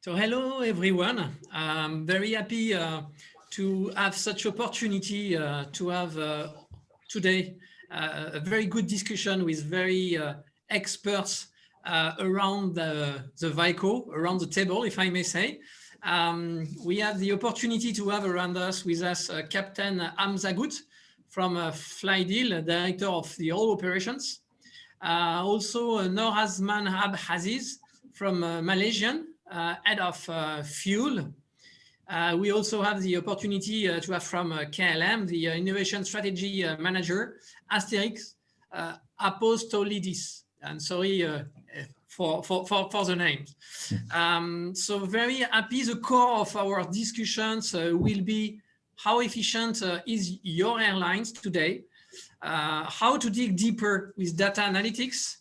So hello everyone. I'm very happy to have such opportunity to have today a very good discussion with very experts around the vehicle, around the table, if I may say. We have the opportunity to have around us with us Captain Hamza Ghouth from flyadeal, Director of the All Operations. Also Azman Aziz from Malaysian, Head of Fuel. We also have the opportunity to have from KLM, the Innovation Strategy Manager, Asteris, Apostolidis. And sorry for the names. So very happy. The core of our discussions will be how efficient is your airlines today, how to dig deeper with data analytics,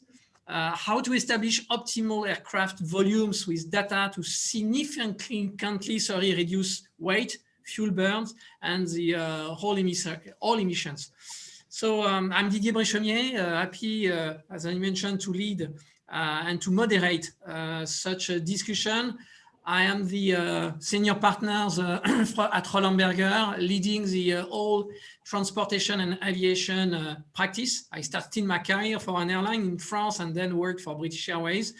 how to establish optimal aircraft volumes with data to significantly reduce weight, fuel burns, and the all emissions. So I'm Didier Bréchemier, happy, as I mentioned, to lead and to moderate such a discussion. I am the senior partners at Roland Berger, leading the whole transportation and aviation practice. I started my career for an airline in France and then worked for British Airways.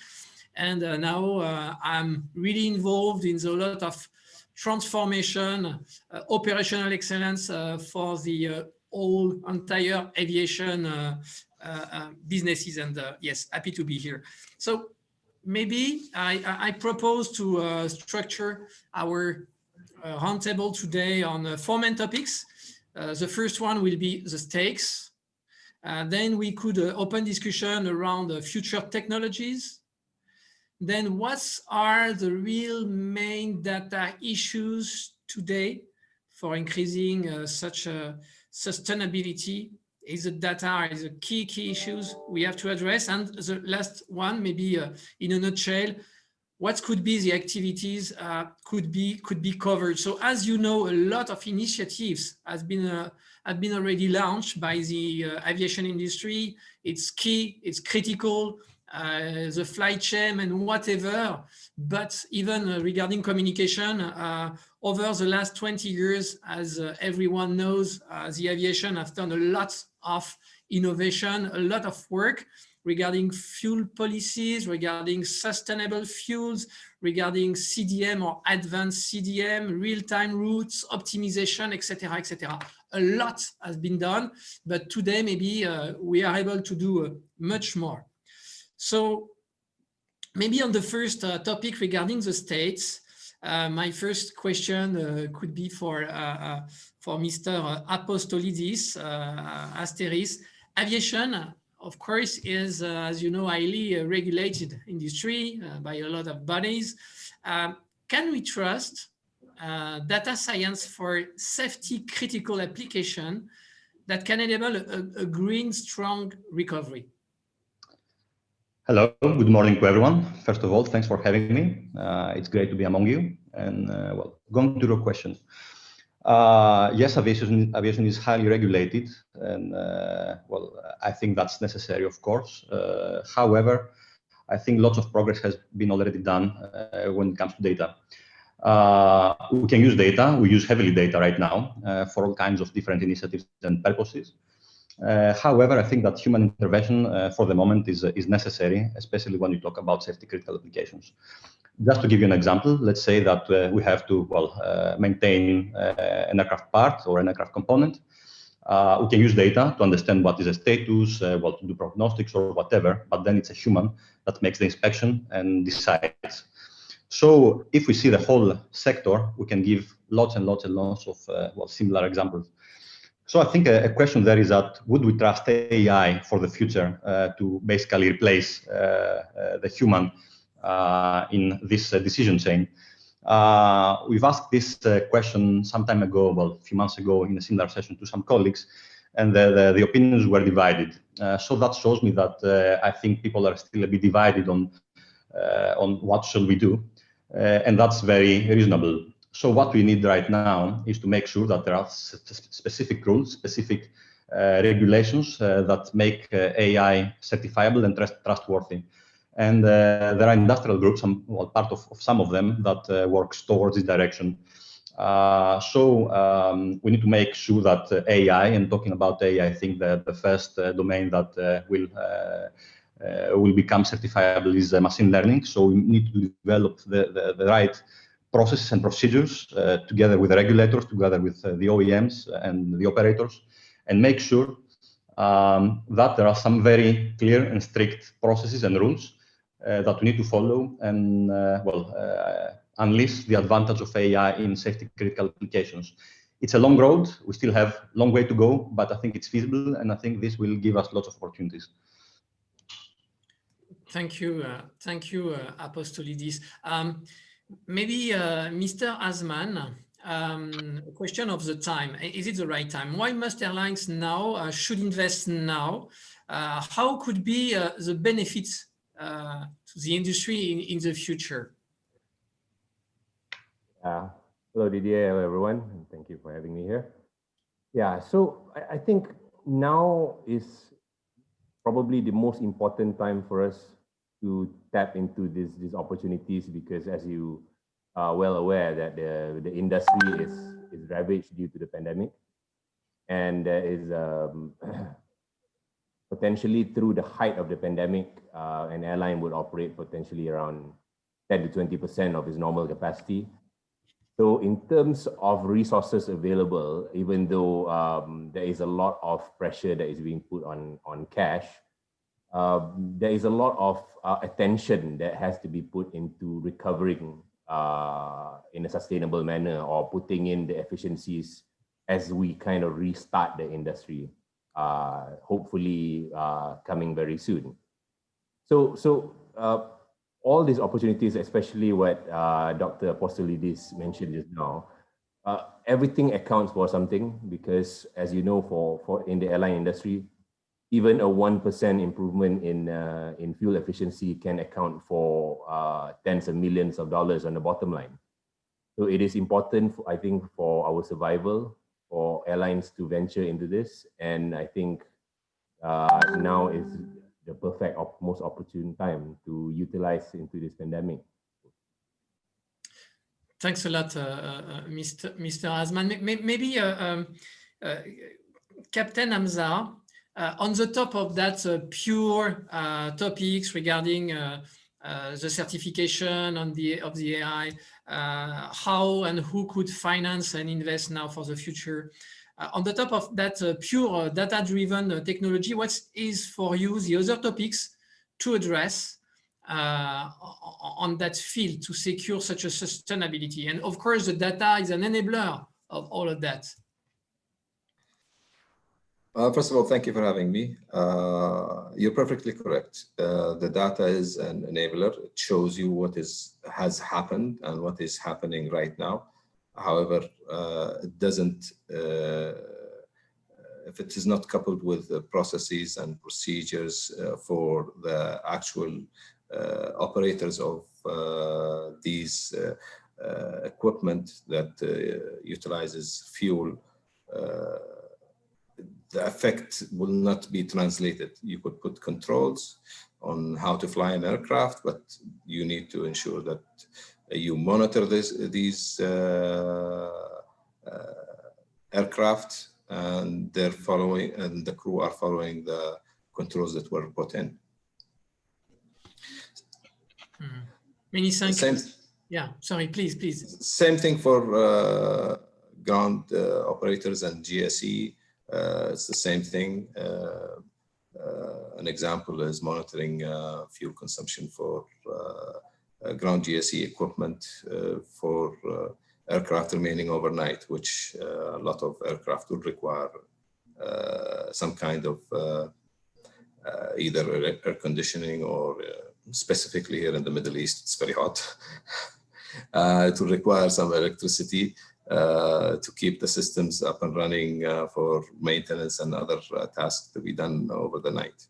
And now I'm really involved in a lot of transformation, operational excellence for the whole entire aviation businesses. And yes, happy to be here. So maybe I propose to structure our roundtable today on 4 main topics. The first one will be the stakes. Then we could open discussion around future technologies. Then what are the real main data issues today for increasing such sustainability? Is the data is a key issues we have to address. And the last one, maybe in a nutshell, what could be the activities could be covered. So as you know, a lot of initiatives have been already launched by the aviation industry. It's key, it's critical, the flight chain and whatever. But even regarding communication, over the last 20 years, as everyone knows, the aviation has done a lot of innovation, a lot of work regarding fuel policies, regarding sustainable fuels, regarding CDM or advanced CDM, real-time routes, optimization, etc., etc. A lot has been done, but today maybe we are able to do much more. So maybe on the first topic regarding the states, my first question could be for Mr. Apostolidis, Asteris. Aviation, of course, is, as you know, highly regulated industry by a lot of bodies. Can we trust data science for safety critical application that can enable a green, strong recovery? Hello, good morning to everyone. First of all, thanks for having me. It's great to be among you. And well, going to your question. Yes, aviation is highly regulated, and well, I think that's necessary, of course. However, I think lots of progress has been already done when it comes to data. We can use data. We use heavily data right now for all kinds of different initiatives and purposes. However, I think that human intervention for the moment is necessary, especially when you talk about safety critical applications. Just to give you an example, let's say that we have to maintain an aircraft part or an aircraft component. We can use data to understand what is the status, what to do prognostics or whatever, but then it's a human that makes the inspection and decides. So if we see the whole sector, we can give lots and lots and lots of similar examples. So I think a question there is that would we trust AI for the future to basically replace the human in this decision chain? We've asked this question some time ago, well, a few months ago in a similar session to some colleagues, and the opinions were divided. So that shows me that I think people are still a bit divided on what should we do, and that's very reasonable. So what we need right now is to make sure that there are specific rules, specific regulations that make AI certifiable and trustworthy. And there are industrial groups, well, part of some of them, that works towards this direction. So we need to make sure that AI, and talking about AI, I think that the first domain that will become certifiable is machine learning. So we need to develop the right processes and procedures together with the regulators, together with the OEMs and the operators, and make sure that there are some very clear and strict processes and rules that we need to follow and unleash the advantage of AI in safety critical applications. It's a long road. We still have a long way to go, but I think it's feasible, and I think this will give us lots of opportunities. Thank you, Apostolidis. Maybe Mr. Azman, a question of the time. Is it the right time? Why must airlines now should invest now? How could be the benefits to the industry in the future? Hello, Didier. Hello, everyone. And thank you for having me here. Yeah, so I think now is probably the most important time for us to tap into these opportunities, because as you are well aware that the industry is ravaged due to the pandemic, and there is potentially through the height of the pandemic, an airline would operate potentially around 10 to 20% of its normal capacity. So in terms of resources available, even though there is a lot of pressure that is being put on cash, there is a lot of attention that has to be put into recovering in a sustainable manner, or putting in the efficiencies as we kind of restart the industry, hopefully coming very soon. So all these opportunities, especially what Dr. Apostolidis mentioned just now, everything accounts for something, because as you know, for in the airline industry, even a 1% improvement in fuel efficiency can account for tens of millions of dollars on the bottom line. So it is important, I think, for our survival, for airlines to venture into this. And I think now is the perfect, most opportune time to utilize into this pandemic. Thanks a lot, Mr. Azman. Maybe Captain Hamza, on the top of that pure topics regarding the certification of the AI, how and who could finance and invest now for the future. On the top of that pure data-driven technology, what is for you the other topics to address on that field to secure such a sustainability? And of course, the data is an enabler of all of that. First of all, thank you for having me. You're perfectly correct. The data is an enabler. It shows you what has happened and what is happening right now. However, it doesn't, if it is not coupled with the processes and procedures for the actual operators of these equipment that utilizes fuel, the effect will not be translated. You could put controls on how to fly an aircraft, but you need to ensure that you monitor these aircraft, and they're following, and the crew are following the controls that were put in. Many thanks. Yeah, sorry, please. Same thing for ground operators and GSE. It's the same thing. An example is monitoring fuel consumption for ground GSE equipment for aircraft remaining overnight, which a lot of aircraft would require some kind of either air conditioning or specifically here in the Middle East, it's very hot. It will require some electricity to keep the systems up and running for maintenance and other tasks to be done over the night.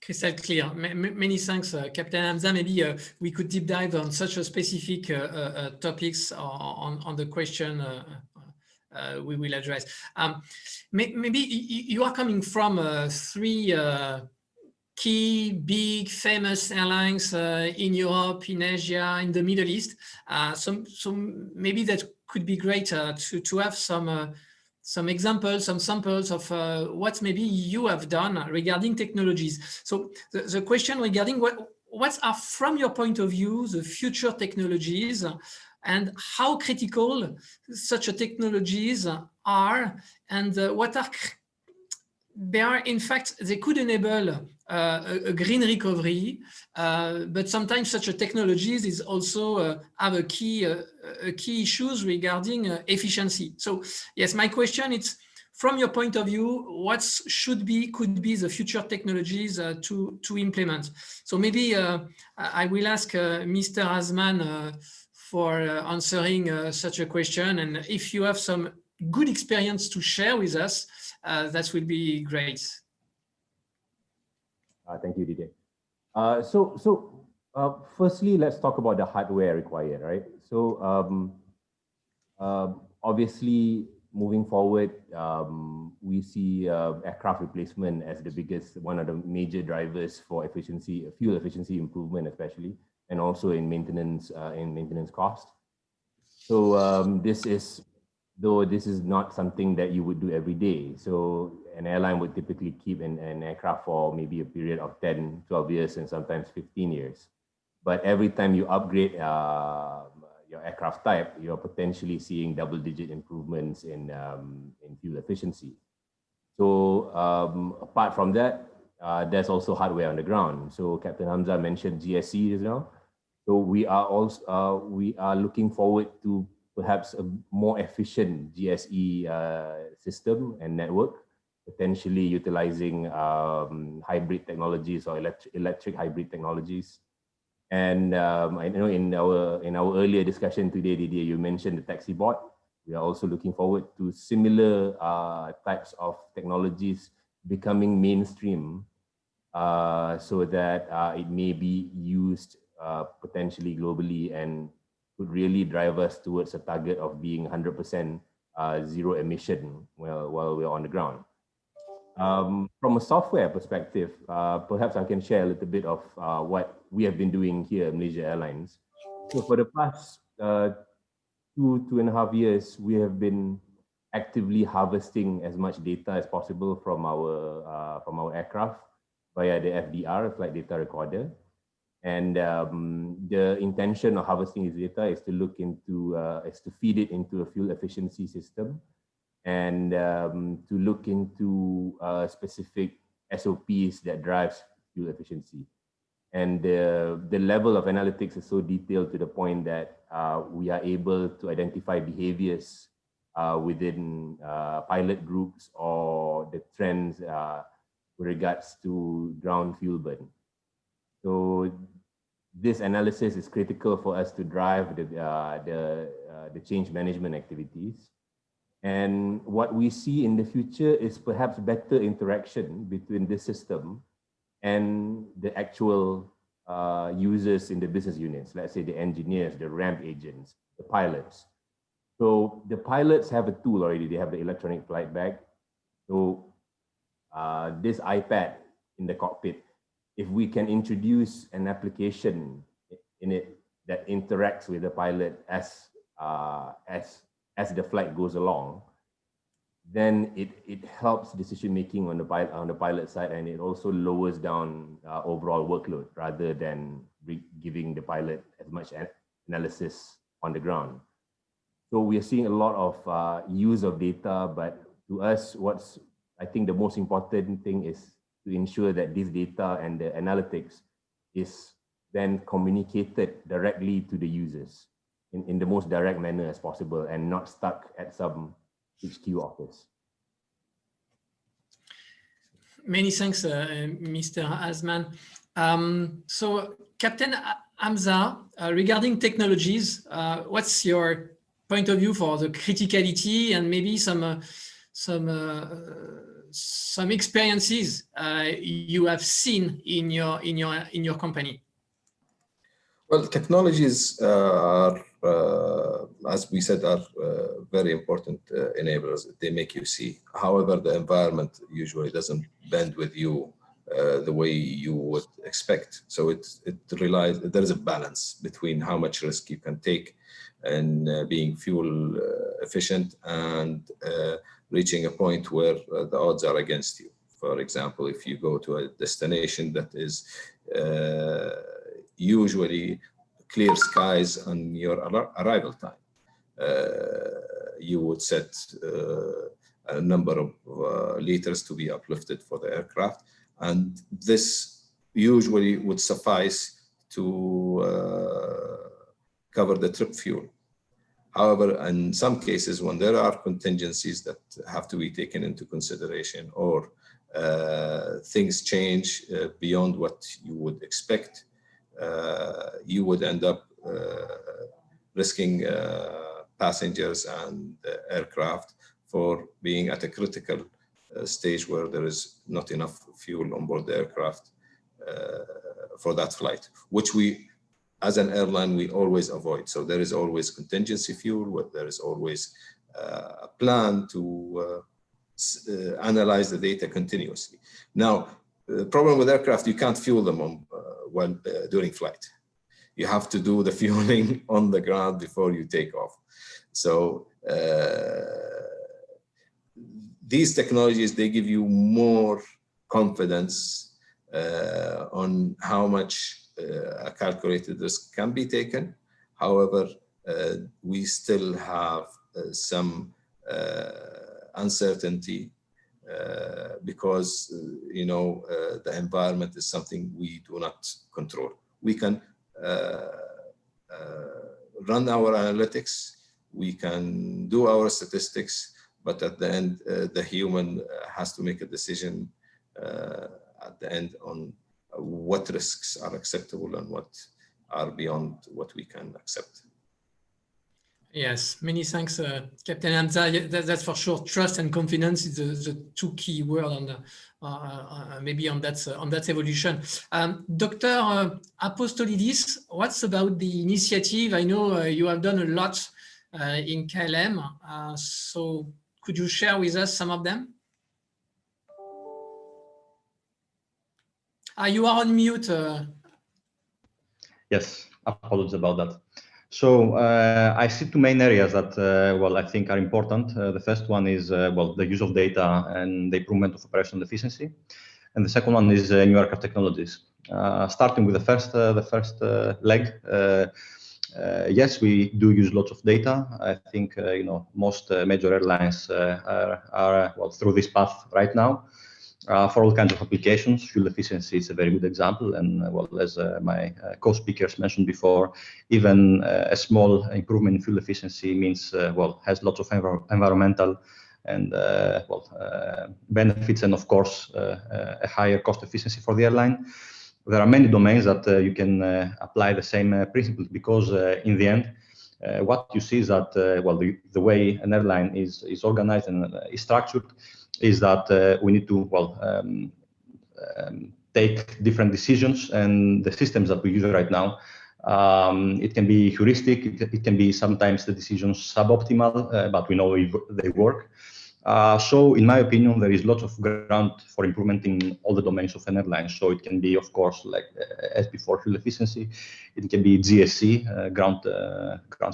Crystal clear. Many thanks, Captain Hamza. Maybe we could deep dive on such a specific topics on the question we will address. Maybe you are coming from three key, big, famous airlines in Europe, in Asia, in the Middle East. So maybe that could be great to have some examples, some samples of what maybe you have done regarding technologies. So the question regarding what are, from your point of view, the future technologies, and how critical such technologies are, and what are they are, in fact, they could enable a green recovery, but sometimes such a technologies is also have a key issues regarding efficiency. So yes, my question is, from your point of view, what could be the future technologies to implement? So maybe I will ask Mr. Azman for answering such a question, and if you have some good experience to share with us, that would be great. Thank you, Didier. Firstly, let's talk about the hardware required, right? So obviously, moving forward, we see aircraft replacement as the biggest, one of the major drivers for efficiency, fuel efficiency improvement, especially, and also in maintenance cost. So this is not something that you would do every day. So an airline would typically keep an aircraft for maybe a period of 10, 12 years, and sometimes 15 years. But every time you upgrade your aircraft type, you're potentially seeing double-digit improvements in fuel efficiency. So apart from that, there's also hardware on the ground. So Captain Hamza mentioned GSE just now. So we are looking forward to perhaps a more efficient GSE system and network, potentially utilizing hybrid technologies or electric hybrid technologies. And I know in our earlier discussion today, Didier, you mentioned the taxi bot. We are also looking forward to similar types of technologies becoming mainstream, so that it may be used potentially globally and could really drive us towards a target of being 100% zero emission while we're on the ground. From a software perspective, perhaps I can share a little bit of what we have been doing here at Malaysia Airlines. So for the past 2.5 years, we have been actively harvesting as much data as possible from our aircraft via the FDR, flight data recorder. And the intention of harvesting this data is to look into, is to feed it into a fuel efficiency system, and to look into specific SOPs that drives fuel efficiency. And the level of analytics is so detailed to the point that we are able to identify behaviors within pilot groups or the trends with regards to ground fuel burn. So this analysis is critical for us to drive the change management activities. And what we see in the future is perhaps better interaction between this system and the actual users in the business units, let's say the engineers, the ramp agents, the pilots. So the pilots have a tool already, they have the electronic flight bag. So this iPad in the cockpit, if we can introduce an application in it that interacts with the pilot as the flight goes along, then it helps decision making on the pilot side, and it also lowers down overall workload rather than giving the pilot as much analysis on the ground. So we are seeing a lot of use of data, but to us, what's I think the most important thing is to ensure that this data and the analytics is then communicated directly to the users in the most direct manner as possible, and not stuck at some HQ office. Many thanks, Mr. Azman. So, Captain Hamza, regarding technologies, what's your point of view for the criticality and maybe some experiences you have seen in your company? Well, technologies are, as we said, are very important enablers. They make you see. However, the environment usually doesn't bend with you the way you would expect. So there is a balance between how much risk you can take and being fuel efficient and reaching a point where the odds are against you. For example, if you go to a destination that is usually clear skies on your arrival time, you would set a number of liters to be uplifted for the aircraft, and this usually would suffice to cover the trip fuel. However, in some cases, when there are contingencies that have to be taken into consideration, or things change beyond what you would expect, you would end up risking passengers and aircraft for being at a critical stage where there is not enough fuel on board the aircraft for that flight, which we, as an airline, we always avoid. So there is always contingency fuel, there is always a plan to analyze the data continuously. Now, the problem with aircraft, you can't fuel them during flight. You have to do the fueling on the ground before you take off. So these technologies, they give you more confidence on how much a calculated risk can be taken. However, we still have some uncertainty because the environment is something we do not control. We can run our analytics, we can do our statistics, but at the end, the human has to make a decision at the end on what risks are acceptable and what are beyond what we can accept. Yes, many thanks, Captain Hamza. That's for sure. Trust and confidence is the two key words on maybe on that evolution. Dr. Apostolidis, what's about the initiative? I know you have done a lot in KLM, so could you share with us some of them? You are on mute. Yes, apologies about that. So I see two main areas that, I think are important. The first one is, the use of data and the improvement of operational efficiency. And the second one is new aircraft technologies. Starting with the first leg, yes, we do use lots of data. I think, most major airlines are through this path right now. For all kinds of applications, fuel efficiency is a very good example. And as my co-speakers mentioned before, even a small improvement in fuel efficiency means, has lots of environmental and benefits, and of course, a higher cost efficiency for the airline. There are many domains that you can apply the same principles, because in the end, what you see is that, the way an airline is organized and is structured is that we need to take different decisions, and the systems that we use right now, it can be heuristic, it can be sometimes the decisions suboptimal, but we know they work. So in my opinion, there is lots of ground for improvement in all the domains of an airline. So it can be, of course, like as before, fuel efficiency. It can be GSE, ground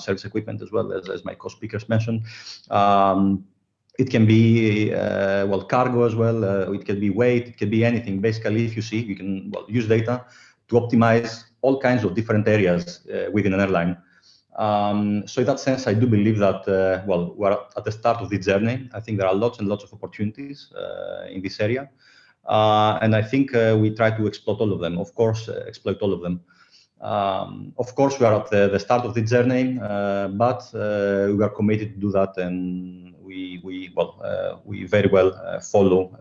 service equipment, as well as my co-speakers mentioned. It can be, cargo as well. It can be weight. It can be anything. Basically, if you see, you can use data to optimize all kinds of different areas within an airline. So in that sense, I do believe that, we're at the start of the journey. I think there are lots and lots of opportunities in this area. And I think we try to exploit all of them. Of course, Of course, we are at the start of the journey, but we are committed to do that, and we very well follow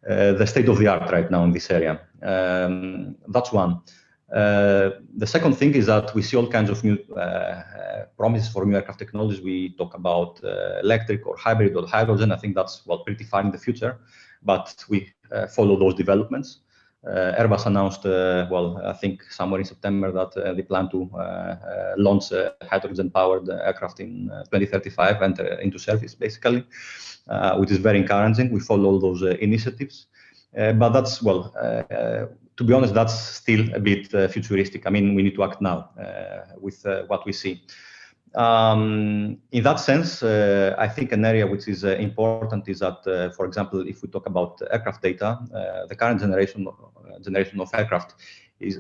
the state of the art right now in this area. That's one. The second thing is that we see all kinds of new promises for new aircraft technologies. We talk about electric or hybrid or hydrogen. I think that's pretty far in the future, but we follow those developments. Airbus announced, I think somewhere in September, that they plan to launch a hydrogen-powered aircraft in 2035 and into service, basically, which is very encouraging. We follow those initiatives. But that's, well, to be honest, that's still a bit futuristic. I mean, we need to act now with what we see. In that sense, I think an area which is important is that, for example, if we talk about aircraft data, the current generation of aircraft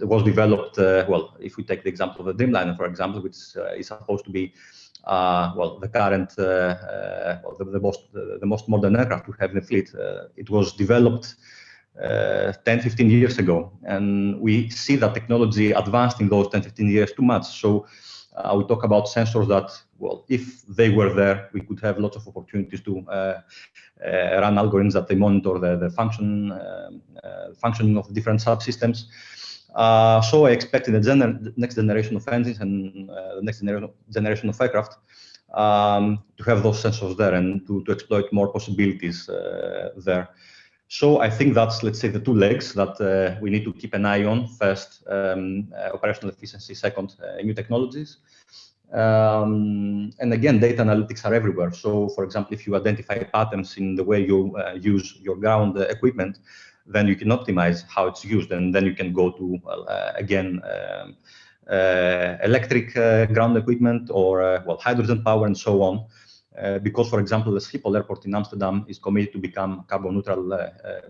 was developed, well, if we take the example of the Dreamliner, for example, which is supposed to be, well, the current, well, the most modern aircraft we have in the fleet. It was developed 10, 15 years ago, and we see that technology advanced in those 10, 15 years too much. So we talk about sensors that, well, if they were there, we could have lots of opportunities to run algorithms that they monitor the functioning of different subsystems. So I expect in the next generation of engines and the next generation of aircraft to have those sensors there and to exploit more possibilities there. So I think that's, let's say, the two legs that we need to keep an eye on. First, operational efficiency. Second, new technologies. And again, data analytics are everywhere. So, for example, if you identify patterns in the way you use your ground equipment, then you can optimize how it's used, and then you can go to, again, electric ground equipment or, well, hydrogen power and so on. Because, for example, the Schiphol Airport in Amsterdam is committed to become carbon neutral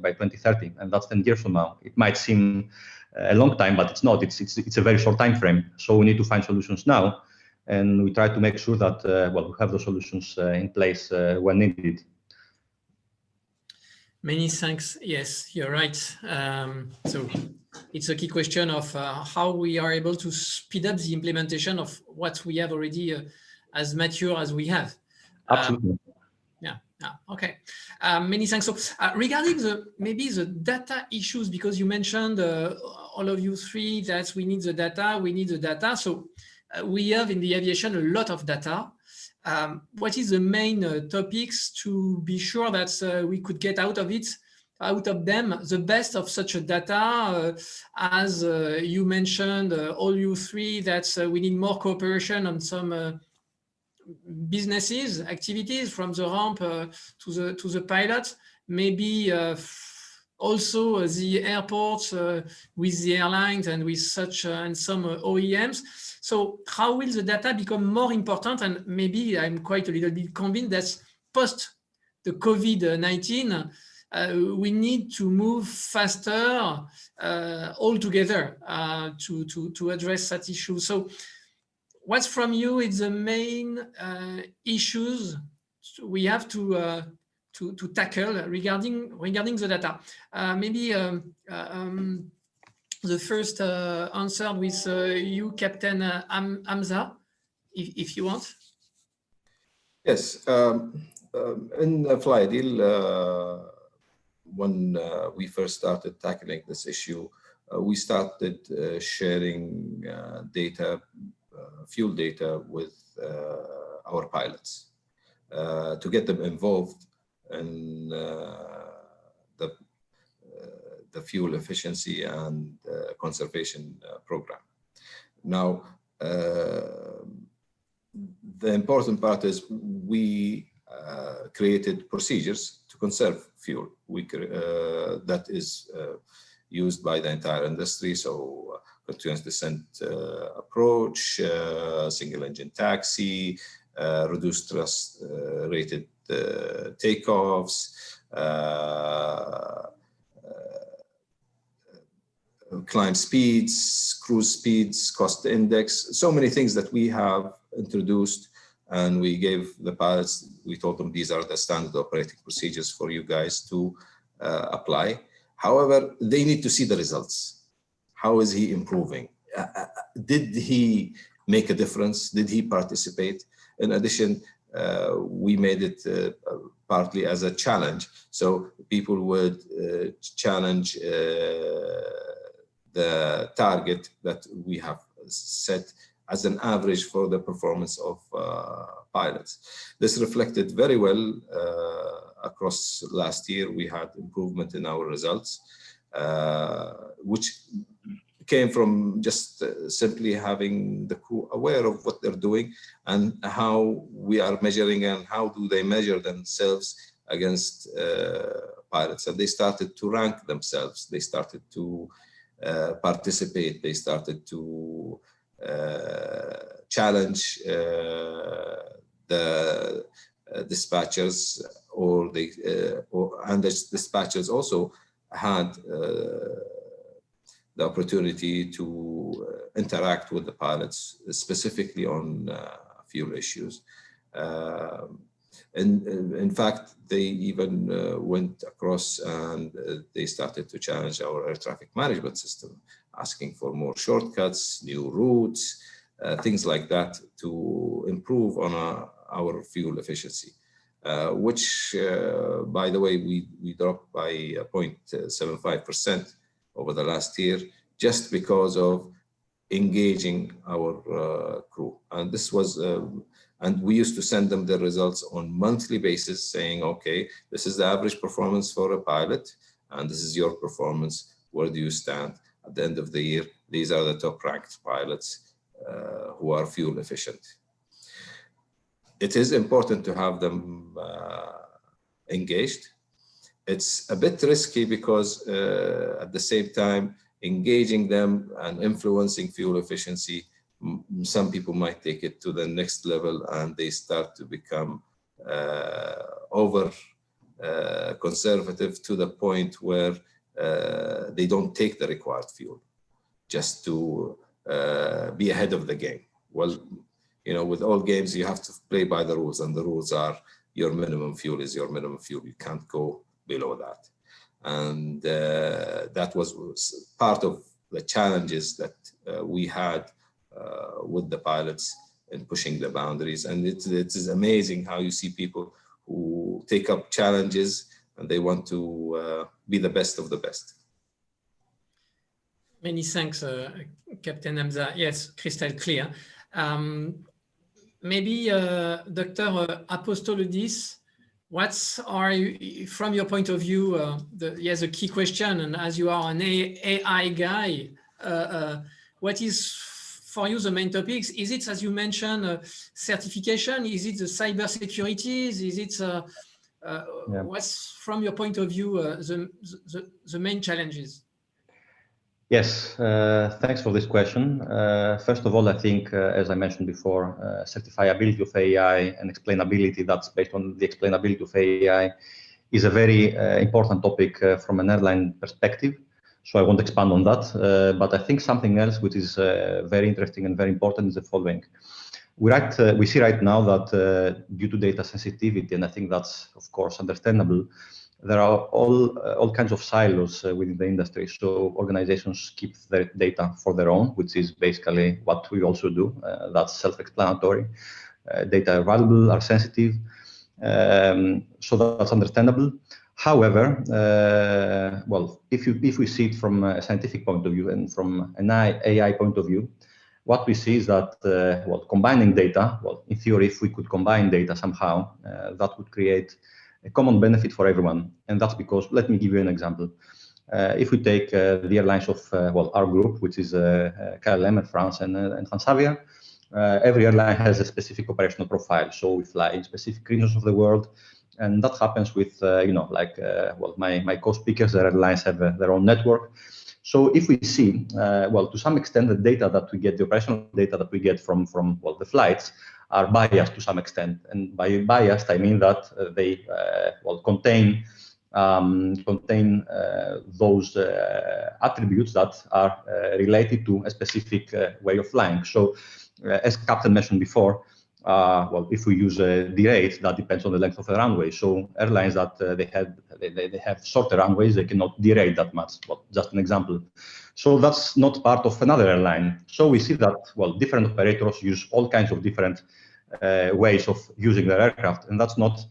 by 2030, and that's 10 years from now. It might seem a long time, but it's not. It's a very short time frame. So we need to find solutions now, and we try to make sure that well, we have those solutions in place when needed. Many thanks. Yes, you're right. So it's a key question of how we are able to speed up the implementation of what we have already as mature as we have. Absolutely. Yeah. Okay. Many thanks. So regarding maybe the data issues, because you mentioned all of you three that we need the data. So we have in the aviation a lot of data. What is the main topics to be sure that we could get out of them the best of such a data? As you mentioned, all you three, that we need more cooperation on some businesses, activities, from the ramp to the pilots, maybe also the airports with the airlines and with such and some OEMs. So how will the data become more important? And maybe I'm quite a little bit convinced that post the COVID-19, we need to move faster all together to address that issue. So what's from you is the main issues we have to tackle regarding the data. Maybe the first answer with you, Captain Hamza, if you want. Yes, in flyadeal, when we first started tackling this issue, we started sharing data, fuel data with our pilots to get them involved in the fuel efficiency and conservation program. Now, the important part is we created procedures to conserve fuel. That is used by the entire industry. So continuous descent approach, single engine taxi, reduced thrust rated takeoffs, climb speeds, cruise speeds, cost index, so many things that we have introduced, and we gave the pilots, we told them these are the standard operating procedures for you guys to apply. However, they need to see the results. How is he improving? Did he make a difference? Did he participate? In addition, we made it partly as a challenge. So people would challenge the target that we have set as an average for the performance of pilots. This reflected very well across last year. We had improvement in our results, which came from just simply having the crew aware of what they're doing and how we are measuring and how do they measure themselves against pilots, and they started to rank themselves. They started to participate. They started to challenge the dispatchers, and the dispatchers also had the opportunity to interact with the pilots, specifically on fuel issues. In fact, they even went across and they started to challenge our air traffic management system, asking for more shortcuts, new routes, things like that to improve on our fuel efficiency, which, by the way, we dropped by 0.75% over the last year, just because of engaging our crew. And this was, and we used to send them the results on monthly basis, saying, okay, this is the average performance for a pilot, and this is your performance. Where do you stand? At the end of the year, these are the top ranked pilots who are fuel efficient. It is important to have them engaged. It's a bit risky because at the same time, engaging them and influencing fuel efficiency, some people might take it to the next level and they start to become over conservative to the point where they don't take the required fuel just to be ahead of the game. Well, you know, with all games, you have to play by the rules, and the rules are your minimum fuel is your minimum fuel. You can't go below that. And that was part of the challenges that we had with the pilots in pushing the boundaries. And it is amazing how you see people who take up challenges and they want to be the best of the best. Many thanks, Captain Hamza. Yes, crystal clear. Maybe Dr. Apostolidis, from your point of view, the key question, and as you are an AI guy, what is for you the main topics? Is it, as you mentioned, certification? Is it the cyber securities? Is it what's, from your point of view, the main challenges? Yes, thanks for this question. First of all, I think, as I mentioned before, certifiability of AI and explainability that's based on the explainability of AI is a very important topic from an airline perspective. So I won't expand on that. But I think something else which is very interesting and very important is the following. We see right now that due to data sensitivity, and I think that's, of course, understandable, there are all kinds of silos within the industry. So organizations keep their data for their own, which is basically what we also do. That's self-explanatory. Data are valuable, are sensitive. So that's understandable. However, well, if we see it from a scientific point of view and from an AI point of view, what we see is that, well, combining data, well, in theory, if we could combine data somehow, that would create a common benefit for everyone. And that's because, let me give you an example. If we take the airlines of, well, our group, which is KLM, Air France, and Transavia, every airline has a specific operational profile. So we fly in specific regions of the world. And that happens with, you know, like, well, my co-speakers, the airlines have their own network. So if we see, well, to some extent, the data that we get, the operational data that we get from well, the flights are biased to some extent. And by biased, I mean that they, well, contain those attributes that are related to a specific way of flying. So as Captain mentioned before, well, if we use a derate, that depends on the length of the runway. So airlines that they have shorter runways, they cannot derate that much. Well, just an example. So that's not part of another airline. So we see that, well, different operators use all kinds of different ways of using their aircraft, and that's not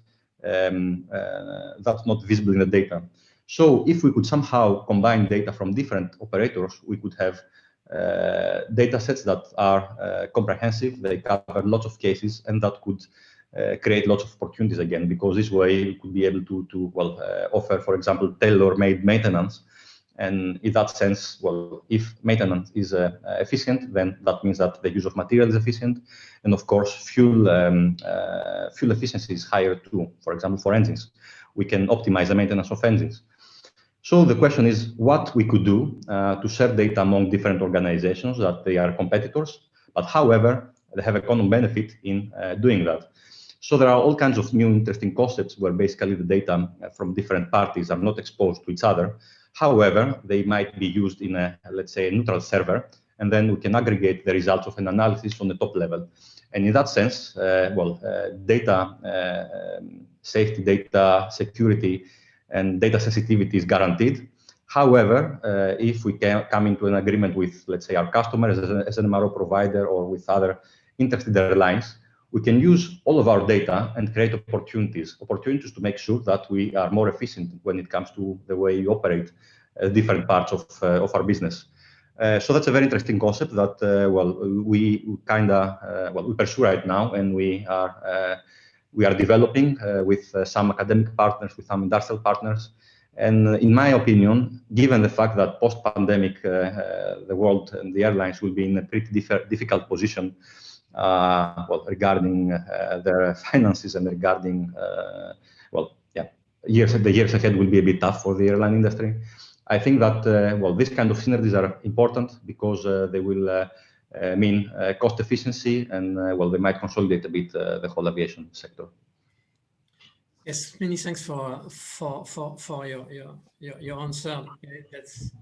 visible in the data. So if we could somehow combine data from different operators, we could have data sets that are comprehensive. They cover lots of cases, and that could create lots of opportunities again, because this way we could be able to well, offer, for example, tailor-made maintenance. And in that sense, well, if maintenance is efficient, then that means that the use of material is efficient. And of course, fuel efficiency is higher too, for example, for engines. we can optimize the maintenance of engines. So the question is what we could do to share data among different organizations that they are competitors, but however, they have a common benefit in doing that. So there are all kinds of new interesting concepts where basically the data from different parties are not exposed to each other. However, they might be used in a, let's say, a neutral server, and then we can aggregate the results of an analysis on the top level. And in that sense, data safety, data security, and data sensitivity is guaranteed. However, if we can come into an agreement with, let's say, our customers as an MRO provider or with other interested airlines, we can use all of our data and create opportunities to make sure that we are more efficient when it comes to the way we operate different parts of our business. So that's a very interesting concept that, we pursue right now, and we are developing with some academic partners, with some industrial partners. And in my opinion, given the fact that post-pandemic, the world and the airlines will be in a pretty difficult position, regarding their finances and regarding, the years ahead will be a bit tough for the airline industry. I think that, this kind of synergies are important because they will mean cost efficiency and, they might consolidate a bit the whole aviation sector. Yes, many thanks for your answer.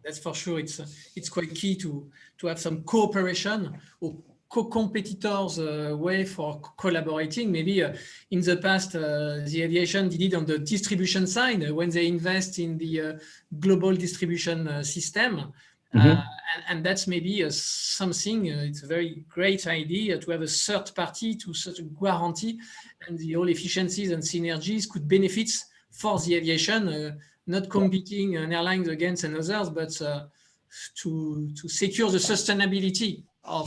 That's for sure. It's quite key to have some cooperation or co-competitors way for collaborating. Maybe in the past, the aviation did it on the distribution side when they invest in the global distribution system. And that's maybe something, it's a very great idea to have a third party to sort of guarantee, and the all efficiencies and synergies could benefit for the aviation, not competing an airlines against others, but to secure the sustainability of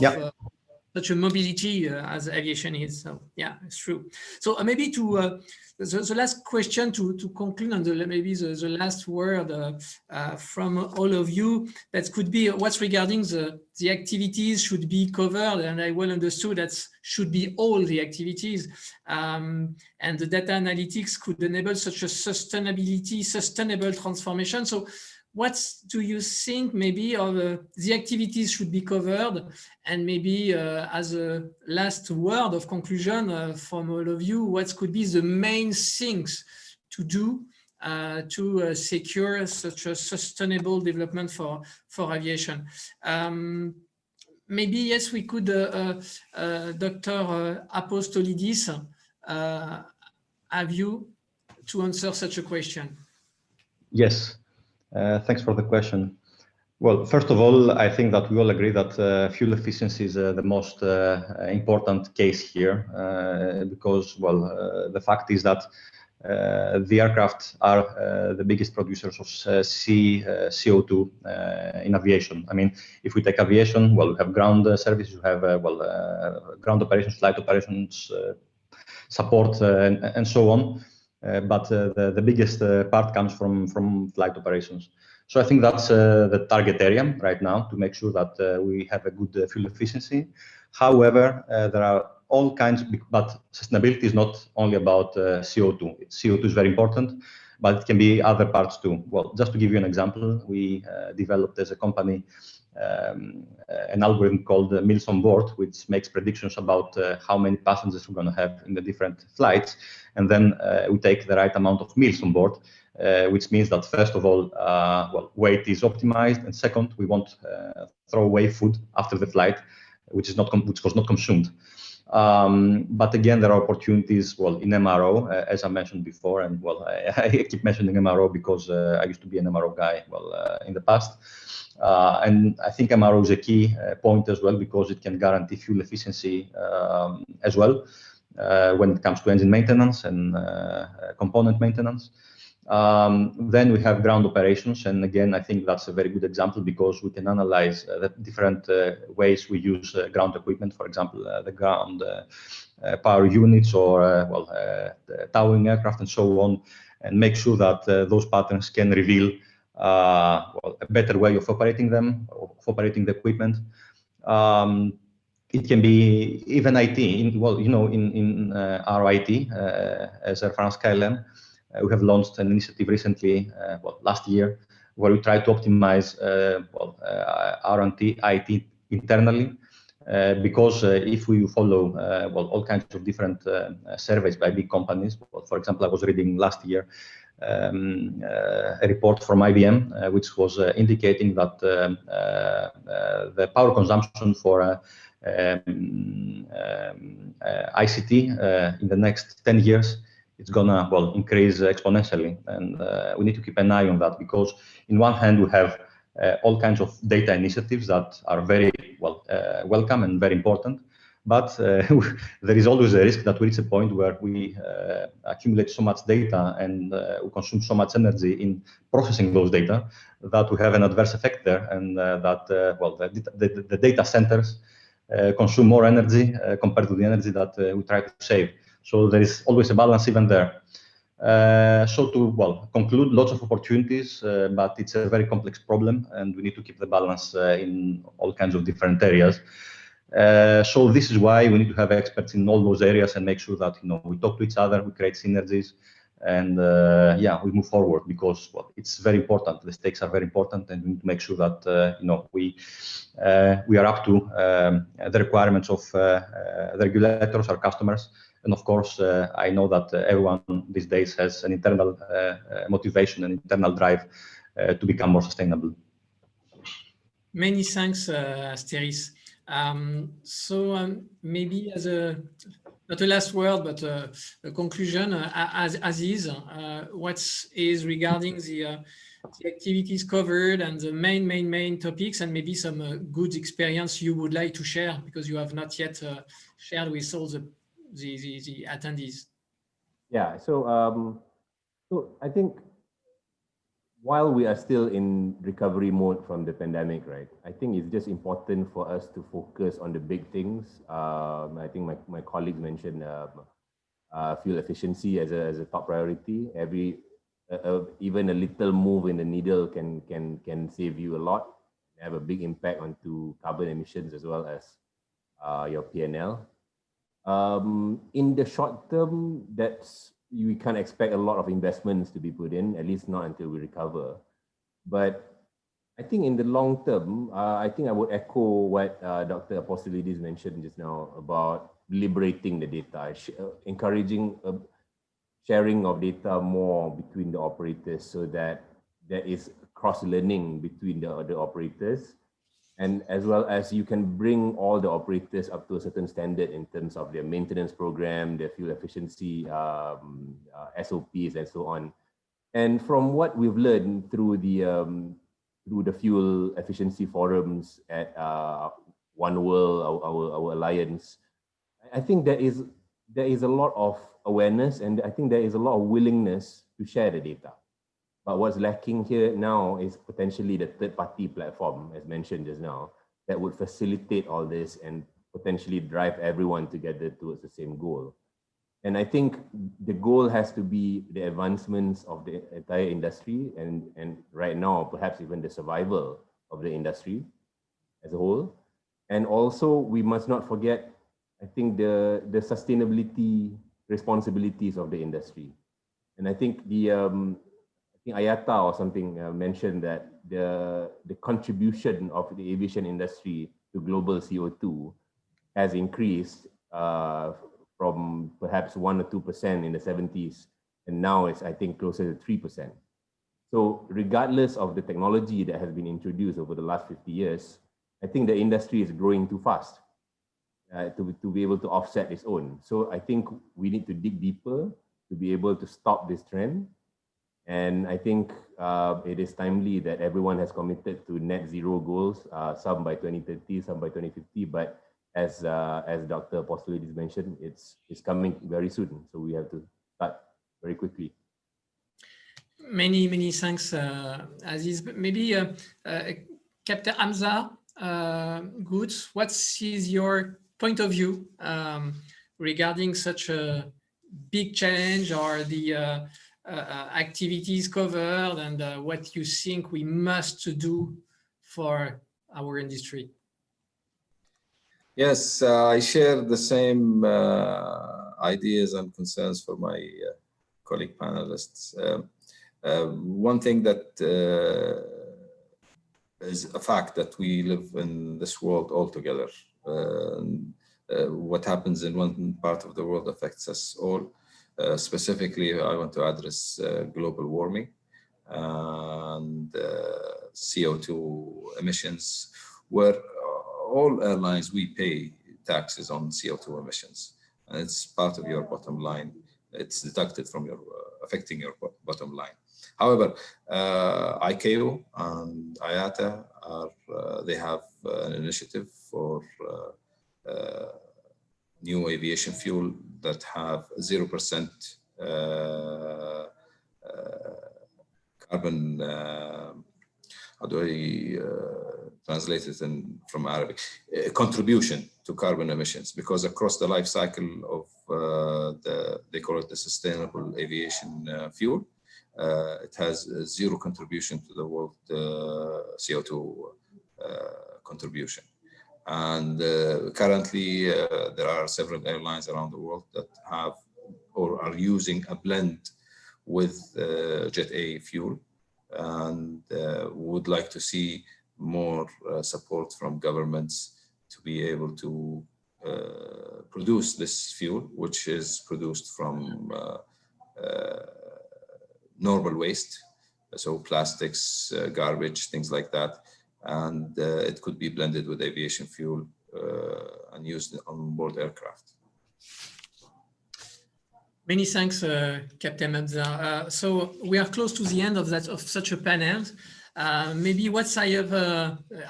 such a mobility as aviation is. So yeah, it's true. So maybe to the last question to conclude on the last word from all of you, that could be what's regarding the activities should be covered, and I well understood that should be all the activities, and the data analytics could enable such a sustainable transformation. So what do you think maybe of the activities should be covered, and maybe as a last word of conclusion from all of you, what could be the main things to do to secure such a sustainable development for aviation? Maybe, yes, we could, Dr. Apostolidis, have you to answer such a question? Yes. Thanks for the question. Well, first of all, I think that we all agree that fuel efficiency is the most important case here, because, the fact is that the aircraft are the biggest producers of CO2 in aviation. I mean, if we take aviation, we have ground services, we have ground operations, flight operations, support, and so on. But the biggest part comes from flight operations. So I think that's the target area right now, to make sure that we have a good fuel efficiency. However, there are all kinds, but sustainability is not only about CO2. CO2 is very important, but it can be other parts too. Well, just to give you an example, we developed as a company an algorithm called Meals on Board, which makes predictions about how many passengers we're going to have in the different flights. And then we take the right amount of meals on board, which means that first of all, weight is optimized, and second, we won't throw away food after the flight, which was not consumed. But again, there are opportunities, in MRO, as I mentioned before, and I keep mentioning MRO because I used to be an MRO guy, in the past. And I think MRO is a key point as well, because it can guarantee fuel efficiency as well when it comes to engine maintenance and component maintenance. Then we have ground operations, and again, I think that's a very good example, because we can analyze the different ways we use ground equipment, for example, the ground power units or towing aircraft and so on, and make sure that those patterns can reveal a better way of operating them, of operating the equipment. It can be even IT. In our IT as Air France KLM, we have launched an initiative recently, last year, where we try to optimize R&D IT internally. Because if we follow all kinds of different surveys by big companies, for example, I was reading last year a report from IBM, which was indicating that the power consumption for ICT in the next 10 years, it's gonna increase exponentially, and we need to keep an eye on that, because in one hand we have all kinds of data initiatives that are very welcome and very important, but there is always a risk that we reach a point where we accumulate so much data and we consume so much energy in processing those data that we have an adverse effect there, and that the data centers consume more energy compared to the energy that we try to save. So there is always a balance even there. So to conclude, lots of opportunities, but it's a very complex problem, and we need to keep the balance in all kinds of different areas. So this is why we need to have experts in all those areas and make sure that we talk to each other, we create synergies, and we move forward, because it's very important. The stakes are very important, and we need to make sure that we are up to the requirements of the regulators, our customers. And of course, I know that everyone these days has an internal motivation and internal drive to become more sustainable. Many thanks, Asteris. Maybe as not a last word, but a conclusion, Aziz, what is regarding the activities covered and the main topics, and maybe some good experience you would like to share, because you have not yet shared with all the attendees. Yeah, so I think while we are still in recovery mode from the pandemic, right, I think it's just important for us to focus on the big things. I think my colleagues mentioned fuel efficiency as a top priority. Even a little move in the needle can save you a lot, have a big impact onto carbon emissions as well as your P&L. In the short term, we can't expect a lot of investments to be put in, at least not until we recover. But I think in the long term, I think I would echo what Dr. Apostolidis mentioned just now about liberating the data, encouraging sharing of data more between the operators, so that there is cross-learning between the operators, and as well as you can bring all the operators up to a certain standard in terms of their maintenance program, their fuel efficiency, SOPs, and so on. And from what we've learned through the fuel efficiency forums at One World, our alliance, I think there is a lot of awareness, and I think there is a lot of willingness to share the data. But what's lacking here now is potentially the third-party platform, as mentioned just now, that would facilitate all this and potentially drive everyone together towards the same goal. And I think the goal has to be the advancements of the entire industry, and right now, perhaps even the survival of the industry as a whole. And also, we must not forget, I think, the sustainability responsibilities of the industry. And I think Ayata or something mentioned that the contribution of the aviation industry to global CO2 has increased from perhaps 1 or 2% in the 70s, and now it's, I think, closer to 3%. So regardless of the technology that has been introduced over the last 50 years, I think the industry is growing too fast to be able to offset its own. So I think we need to dig deeper to be able to stop this trend. And I think it is timely that everyone has committed to net zero goals, some by 2030, some by 2050. But as Dr. Apostolidis mentioned, it's coming very soon. So we have to start very quickly. Many thanks, Aziz. Maybe Capt. Hamza, Ghouth, what is your point of view regarding such a big challenge, or the activities covered, and what you think we must do for our industry? Yes, I share the same ideas and concerns for my colleague panelists. One thing that is a fact that we live in this world all together. What happens in one part of the world affects us all. Specifically, I want to address global warming and CO2 emissions, where all airlines, we pay taxes on CO2 emissions. And it's part of your bottom line. It's deducted from your, affecting your bottom line. However, ICAO and IATA they have an initiative for new aviation fuel that have 0% carbon. How do I translate it from Arabic? Contribution to carbon emissions, because across the life cycle of they call it the sustainable aviation fuel. It has zero contribution to the world CO2 contribution. And currently, there are several airlines around the world that have or are using a blend with Jet A fuel, and would like to see more support from governments to be able to produce this fuel, which is produced from normal waste, so plastics, garbage, things like that. And it could be blended with aviation fuel and used on board aircraft. Many thanks, Captain Hamza. So we are close to the end of such a panel. Maybe what I have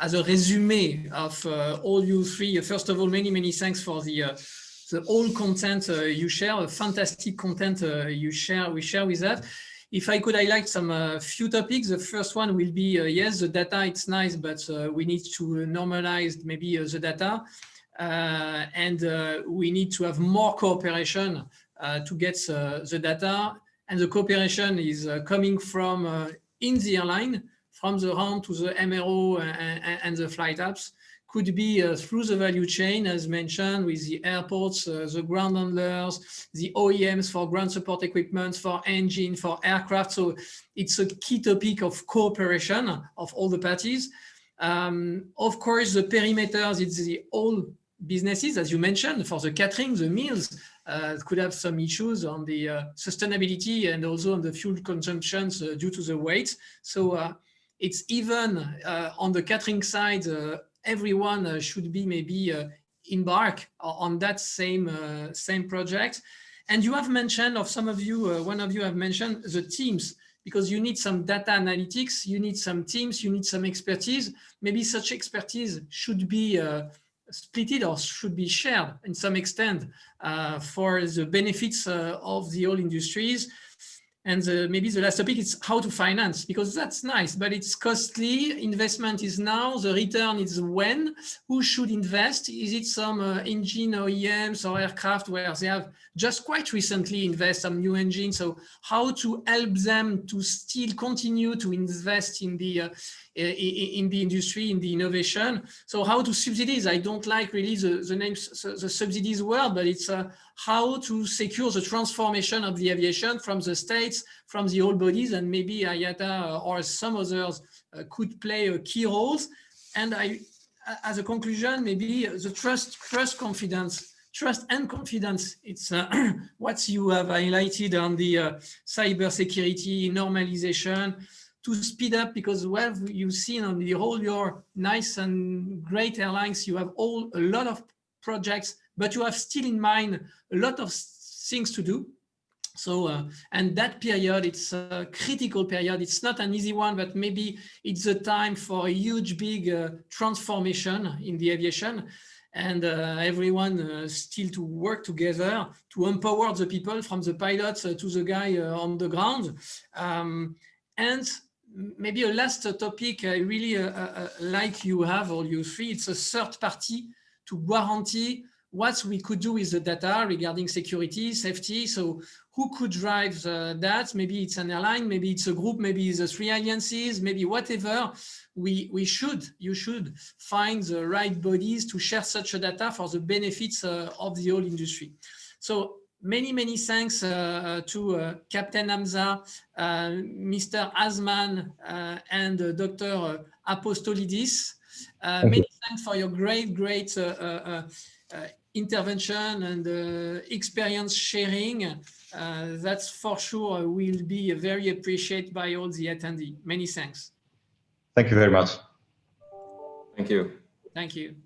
as a resume of all you three. First of all, many thanks for the all content you share, fantastic content we share with us. If I could highlight some few topics, the first one will be, yes, the data, it's nice, but we need to normalize maybe the data. And we need to have more cooperation to get the data. And the cooperation is coming from in the airline, from the RAM to the MRO and the flight apps. Could be through the value chain, as mentioned, with the airports, the ground handlers, the OEMs for ground support equipment, for engine, for aircraft. So it's a key topic of cooperation of all the parties. Of course, the perimeters, it's the all businesses, as you mentioned, for the catering, the meals, could have some issues on the sustainability and also on the fuel consumptions due to the weight. So it's even on the catering side, everyone should be maybe embark on that same project. And you have mentioned, of some of you, one of you have mentioned the teams, because you need some data analytics, you need some teams, you need some expertise. Maybe such expertise should be splitted or should be shared in some extent for the benefits of the whole industries. And maybe the last topic is how to finance, because that's nice, but it's costly. Investment is now, the return is when. Who should invest? Is it some engine OEMs or aircraft where they have just quite recently invest some new engines? So how to help them to still continue to invest in the industry, in the innovation? So how to subsidize? I don't like really the name, the subsidies word, but it's how to secure the transformation of the aviation from the States, from the old bodies, and maybe IATA or some others could play key roles. And as a conclusion, maybe the trust and confidence. It's what you have highlighted on the cybersecurity normalization to speed up, because what you've seen on the whole, your nice and great airlines, you have a lot of projects, but you have still in mind a lot of things to do. So, and that period, it's a critical period. It's not an easy one, but maybe it's a time for a huge, big transformation in the aviation. And everyone still to work together to empower the people, from the pilots to the guy on the ground. And maybe a last topic I really like you have, all you three, it's a third party to guarantee what we could do with the data regarding security, safety. So who could drive that? Maybe it's an airline, maybe it's a group, maybe it's the three alliances, maybe whatever. You should find the right bodies to share such a data for the benefits of the whole industry. So Many thanks to Captain Hamza, Mr. Azman, and Dr. Apostolidis. Many thanks for your great intervention and experience sharing. That's for sure will be very appreciated by all the attendees. Many thanks. Thank you very much. Thank you. Thank you.